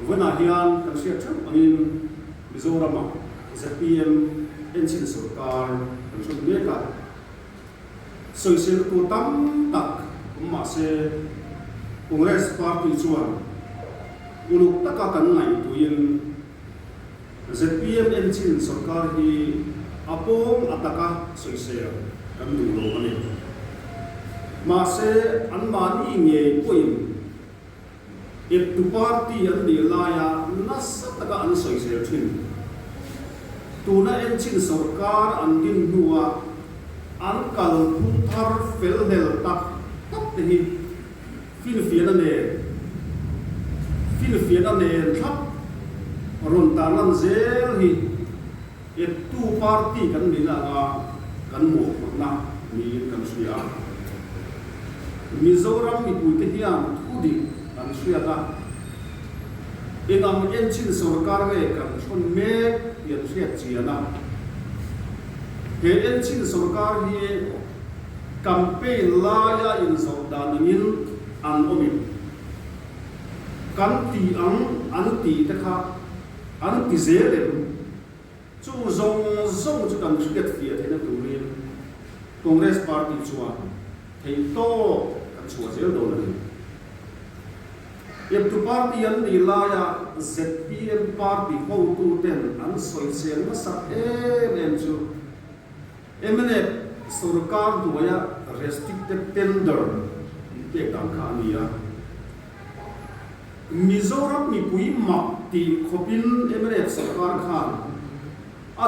vana hian kan sia thum angin Mizoram ZPM enchin sarkar kan sut meka social tu tam tak ma se Congress party chuang uluk taka kan ngai tuin ZPM enchin sarkar hi apong ataka social kan du lo ani ma se an mani nge poin if to party an di laya nasa taka an social thin tuna enchin sarkar an din nuwa an kal thar fel hel tak tak te hi Philippines ne thap ron tanan zel hi if two party kan ni la kan mo na ni kan sia Mizoram mi pu te hian thudi kan sia ta inam enchin sarkar ve kan chon me yan sia chiana he enchin sarkar hi campaign la ya in saudanangin an omi kan ti an ti ta kha an ti zele chu zong chu kan sia fia te na turin Congress party chuan thei to kan chua zel do na if to party an ni la ya ZPM party ho tu ten an soi sel na sa em chu emene sarkar du ya restricted tender te kan kha ania Mizoram mi pui mak ti khopin emene sarkar khan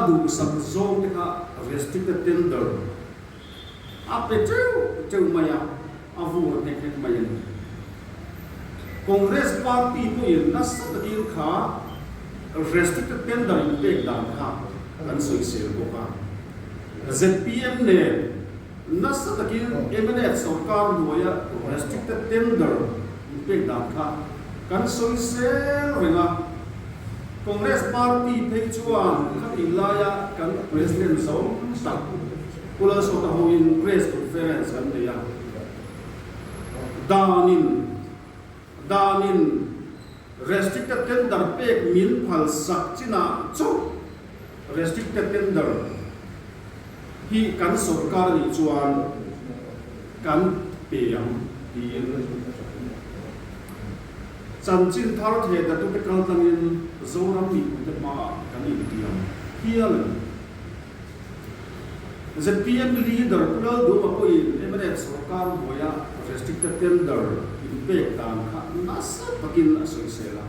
adu sak zong te kha restricted tender ape chu maya avu ne ke mayan Congress party po yin nasa takin kha restricted tender in pek dan kha kan soi sel ko ka ZPM ne nasa takin eminent sarkar duaya restricted tender in pek dan kha kan soi sel renga Congress party pek chuan kha ilaya kan president so tak pula so ta ho in press conference kan dia danin restricted tender pek min phal sak china chu restricted tender hi kan sarkar ni chuan kan peyam din chanchin thar the da tu kal tangin zoram ni ta ma kan ni diam hial ZPM leader pula do ma ko in eminent sarkar boya restricted tender pek dan kha nasa takin asoi sela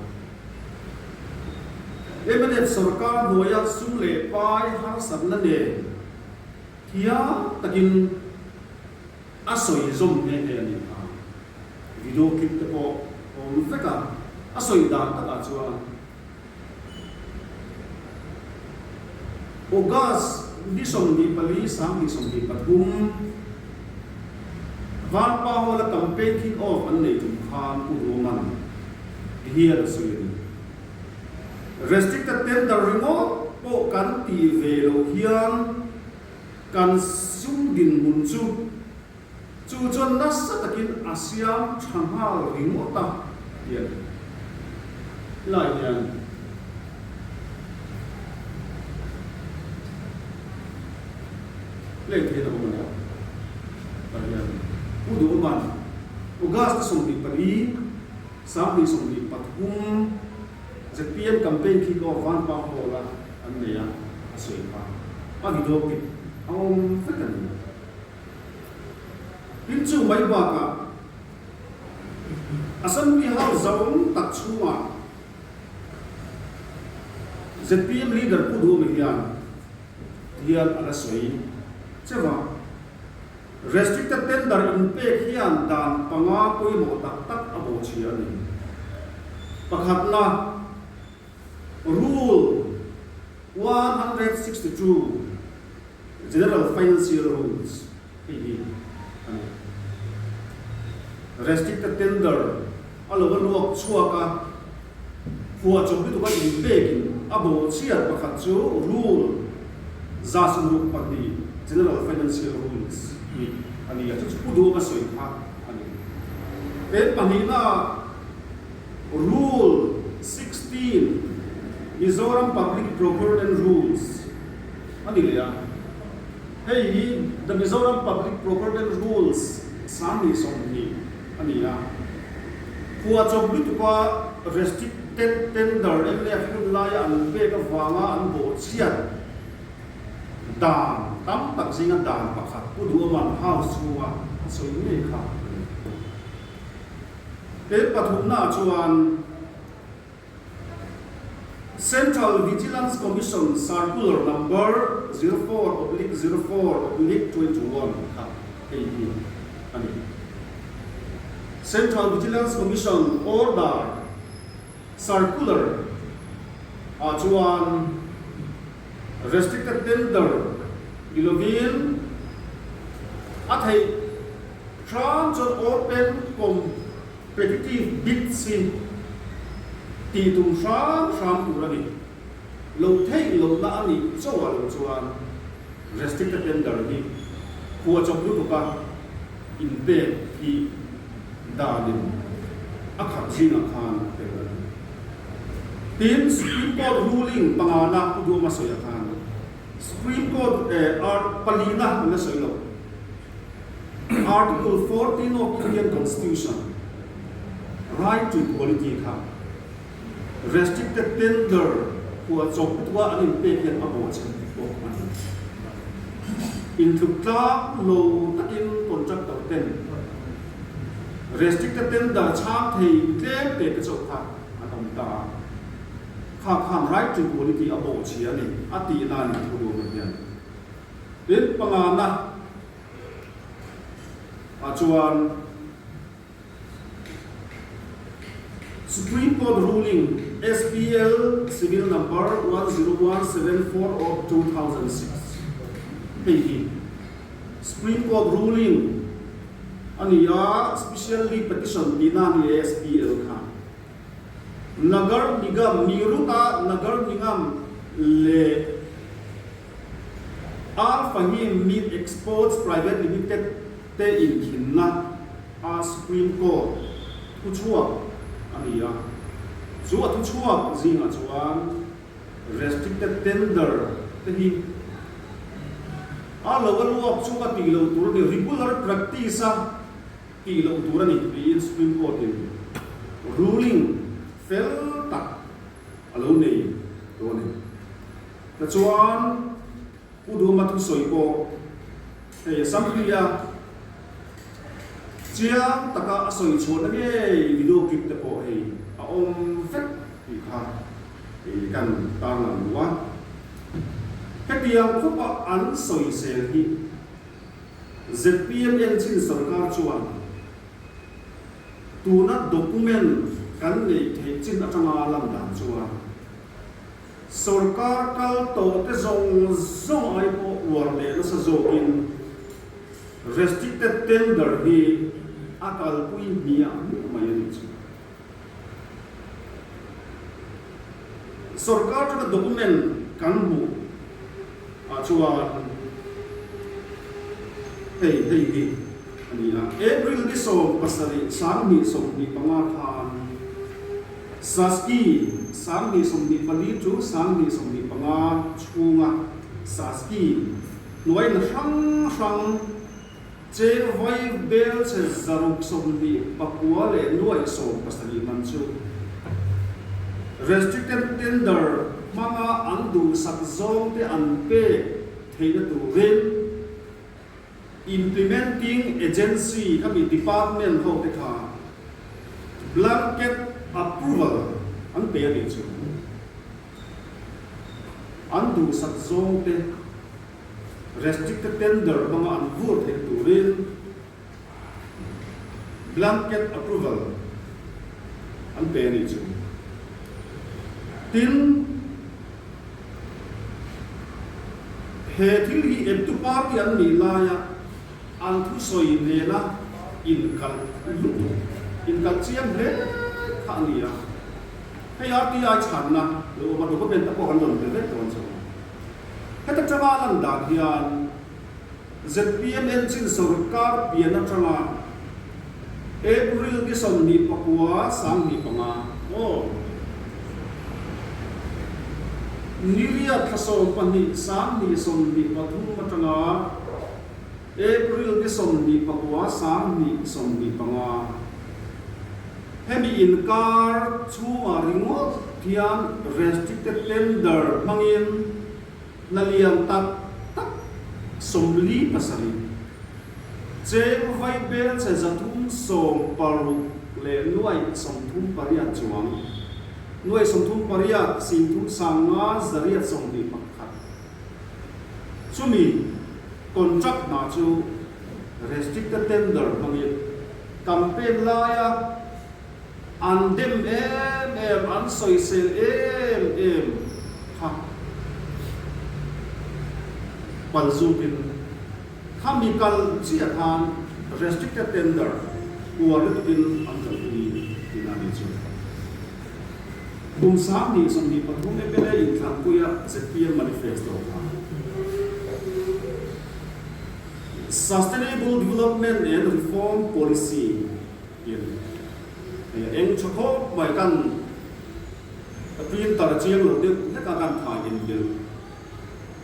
eminent sarkar noya sule pai har sabna ne thia takin asoi zom ne ani ha video clip te po on feka asoi dan ta chua ogas di som di pali sam di som di patum van pa hola campaign kick off an nei tum khan pu roman here suin restricted tender remote po kan ti velo hian kan sum din mun chu chon nas takin asiam changhal ringota hian lai hian le the da mo na hian udu man ugas som di pali sam di som di pathum ZPM campaign ki ko van pa hola anneya asoi pa agi do ki ang fakan pinchu mai ba ka assembly house zone tak chuma ZPM leader pudu me hian alasoi chewa restricted tender in pek hian dan panga poi mo tak abo chia ni pakhatna rule 162 general financial rules restricted tender alo luak chuaka huwa chombi tu ba in pek abo chia pakhat chu rule za sunu pati general financial rules ani ya chu pudu ka soi ha ani pe panina rule 6 Mizoram Public Procurement Rules. Hey, the Mizoram Public Procurement Rules. Sami somni. Who are so beautiful restricted tender and left laya and beg of Wanga and Botsian. Dan, tam tak singa dan pakat. Kudu man house who so you make up. Patuna chuan Central Vigilance Commission Circular Number 04/04/21. Central Vigilance Commission Order Circular chuan restricted tender ilovin at hay trans open competitive bids ti tung sham turani lo thei lo na ani chawa lo chuan restricted tender ni huwa chok lu ka in be hi danin akha jinga khan tin Supreme Court ruling pangana kudu masoya khan Supreme Court art palina na soilo Article 14 of Indian Constitution right to equality khan restricted tender for Jokwa and Imperial abortion. Into Clark low in contract of 10. Restricted tender chart he claim take a choka Atomta. Kakam right to equality abortion at the Ilan Kuduman. Then Pangana Achuan Supreme Court ruling SPL Civil Number 10174 of 2006. Hey, Supreme Court ruling aniya specially petition dinani SPL ka. Nagar nigam niruta nagar nigam le Fahim Meat Exports Private Limited te in Kinna a Supreme Court kuchua aniya. So at chuang zinga chuan restricted tender tehi a level of chuka tilo tur ni regular practice tilo tur ni in Supreme Court ruling fell tak alo nei to ni ta chuan kudu matu soipo sampliya chia taka soi chon nge video clip te po hei phép thì cần ta làm quá cái điều không có án soi xe thì ZPM yang xin सरकार chuan tu na document kan nei the chin atanga lam dan chuan सरकार kal to te zong ai po war le na sa zokin restricted tender hi akal pui mia mai ni chu सरकार का document kanbu chuan hey ania April di so pasari samni somni pangathan saski samni somni pali chu samni somni panga chunga saski noi na sang che vai bel che zaruk somni pakua le noi so pasari manchu restricted tender mga andu sakzong te anpe theina tu ren implementing agency kami department ho te kha blanket approval an pe ni chu andu sakzong te restricted tender mga anvu te tu ren blanket approval an pe ni chu tin he thil hi em tu party an ni laya an thu soi ne na in kal chiam le kha ni ya hay ati ai chan na lo ma do ko ben ta ko han don de ton so he ta chawa lan da hian ZPM en chin sarkar pian atanga April ki som ni pakwa sang ni panga Niria Kaso Pani Sam Ni Som Ni Pathum Matanga April Ni Som Ni Pakwa Sam Ni Som Ni Panga Hemi in car Chua Ringot Tian restricted tender Mangin Naliang Tak Tak Somli Pasari Cheng Vai Ben Se Zatum Som Paru Le Nuai Som Thum Pariat Chuang Nuai Som Thum Pariat Sim Thum Sanga Zariat Som Ni Pakhat Chumi contract na chu restricted tender Mangin campaign laya Andem an soi sel ha palzupin chemical chiathan restricted tender kuarutin anjali dinami chu bum sam ni som ni pathum epele in thampuya ZPM manifesto sustainable development and reform policy em cho khô bài căn pin tar chiang lo de le ka kan tha in bil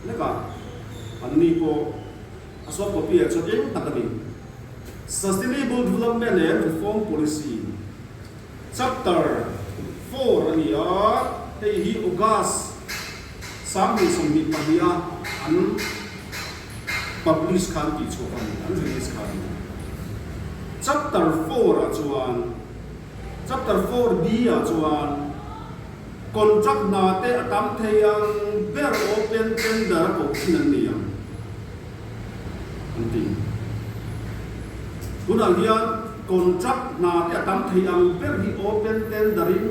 le ka an ni ko aso ko pi cho em takani sustainable development and reform policy chapter 4 ani a te hi August sam ni som ni pahia an publish kan ti cho an release kan chapter 4 a chuan Chapter 4B chuan contract na te atam theyang ber open tender ko khinan niya anti kunal hian contract na te atam theyang ber hi open tenderin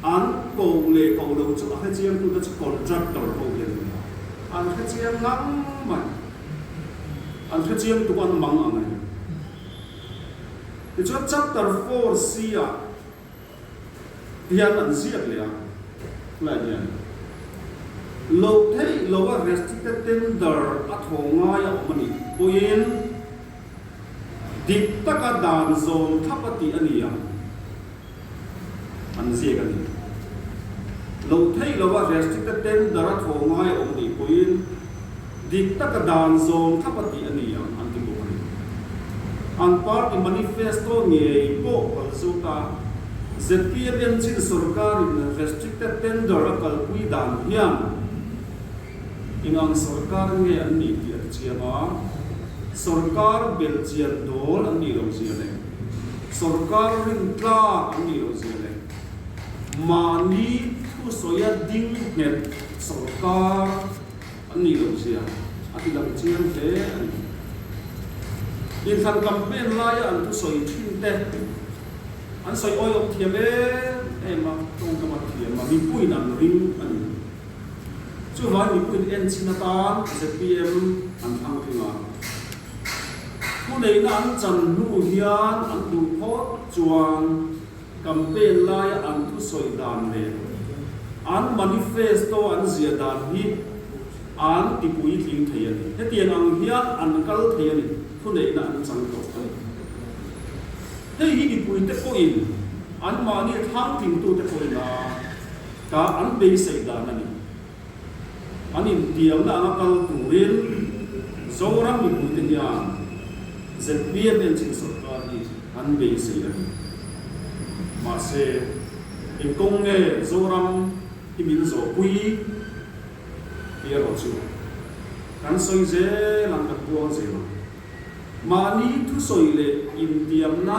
an ko le ko lo chu a chiang tu chu contractor ko len an chiang ngam mai an chiang tu an mang angai chu chapter 4C a hian an ziak le la hian lo thei lo a restricted tender a thonga ya mani poin dik taka dan zon thapati ania an ziak ani lo thei lo a restricted tender a thonga ya mani poin dik taka dan zon thapati ania an ti bo ani an party manifesto nge po palsuta ZPM chin sarkar in restricted tender kalpui dan hian ingang sarkar nge an ni ti chiama sarkar bel chian dol an ni lo ziale sarkar rin tla an ni lo ziale mani thu soya ding net sarkar an ni lo zia ati lam chian te in than campaign la ya an thu soi thin te an soi oi ok thiam ma tong ka ma thiam ma mi pui nam ring an chu vai mi pui en chinata ZPM an thang thinga ku nei na an chan nu hian an tu thot chuang campaign lai an tu soi dan le an manifesto an zia dan hi an ti pui thing thei ani hetian ang hian an kal thei ani ku nei na an chang to ani hei hi di pui te ko in an ma ni thang ting tu te ko na ka an be sei dan ani an in tiam na kal tu rin zorang mi pui te ya ZPM en chin sarkar ni an be sei ani ma se in kong nge zoram i min zo pui ia ro chu kan soi ze lang ka tuang ze mani thu soi le in tiam na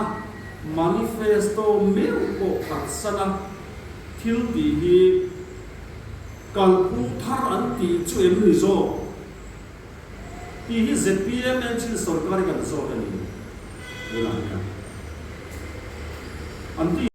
manifesto meu ko khatsana thil ti hi kalpu thar an ti chu em ni zo ti hi ZPM en chin sarkar kan zo ani la ya anti